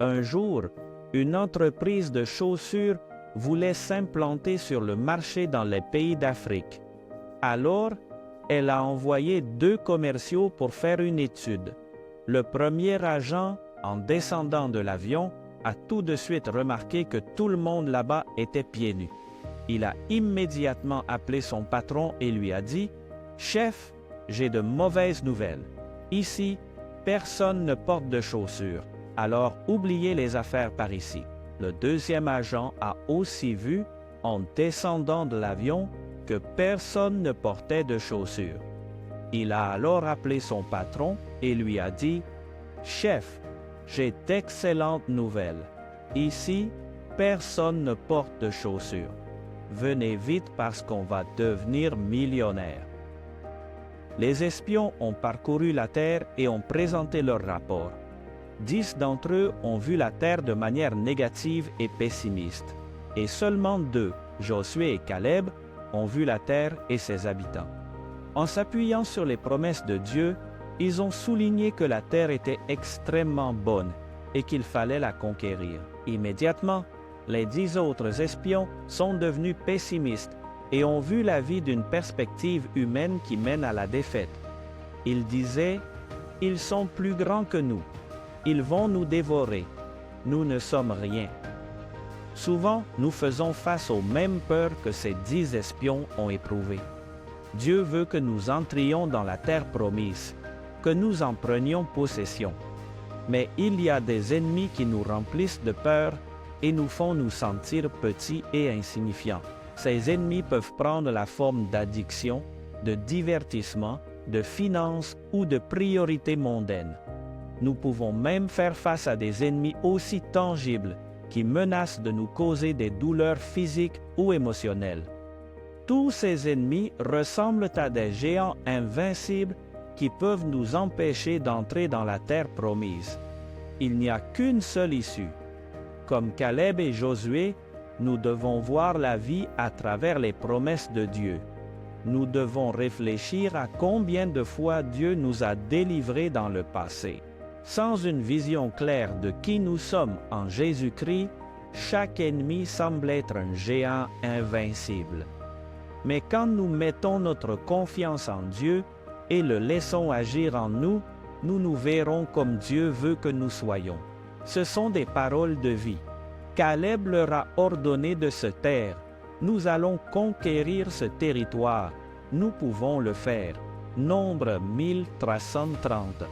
Un jour, une entreprise de chaussures voulait s'implanter sur le marché dans les pays d'Afrique. Alors, elle a envoyé 2 commerciaux pour faire une étude. Le premier agent, en descendant de l'avion, a tout de suite remarqué que tout le monde là-bas était pieds nus. Il a immédiatement appelé son patron et lui a dit « Chef, j'ai de mauvaises nouvelles. Ici, personne ne porte de chaussures, alors oubliez les affaires par ici. » Le deuxième agent a aussi vu, en descendant de l'avion, que personne ne portait de chaussures. Il a alors appelé son patron et lui a dit « Chef, j'ai d'excellentes nouvelles. Ici, personne ne porte de chaussures. Venez vite parce qu'on va devenir millionnaire. » Les espions ont parcouru la terre et ont présenté leur rapport. 10 d'entre eux ont vu la terre de manière négative et pessimiste, et seulement 2, Josué et Caleb, ont vu la terre et ses habitants. En s'appuyant sur les promesses de Dieu, ils ont souligné que la terre était extrêmement bonne et qu'il fallait la conquérir. Immédiatement, les 10 autres espions sont devenus pessimistes et ont vu la vie d'une perspective humaine qui mène à la défaite. Ils disaient « Ils sont plus grands que nous. Ils vont nous dévorer. Nous ne sommes rien. » Souvent, nous faisons face aux mêmes peurs que ces 10 espions ont éprouvées. Dieu veut que nous entrions dans la terre promise, que nous en prenions possession. Mais il y a des ennemis qui nous remplissent de peur et nous font nous sentir petits et insignifiants. Ces ennemis peuvent prendre la forme d'addiction, de divertissement, de finances ou de priorités mondaines. Nous pouvons même faire face à des ennemis aussi tangibles qui menacent de nous causer des douleurs physiques ou émotionnelles. Tous ces ennemis ressemblent à des géants invincibles qui peuvent nous empêcher d'entrer dans la terre promise. Il n'y a qu'une seule issue. Comme Caleb et Josué, nous devons voir la vie à travers les promesses de Dieu. Nous devons réfléchir à combien de fois Dieu nous a délivrés dans le passé. Sans une vision claire de qui nous sommes en Jésus-Christ, chaque ennemi semble être un géant invincible. Mais quand nous mettons notre confiance en Dieu et le laissons agir en nous, nous nous verrons comme Dieu veut que nous soyons. Ce sont des paroles de vie. Caleb leur a ordonné de se taire. Nous allons conquérir ce territoire. Nous pouvons le faire. Nombre 1330.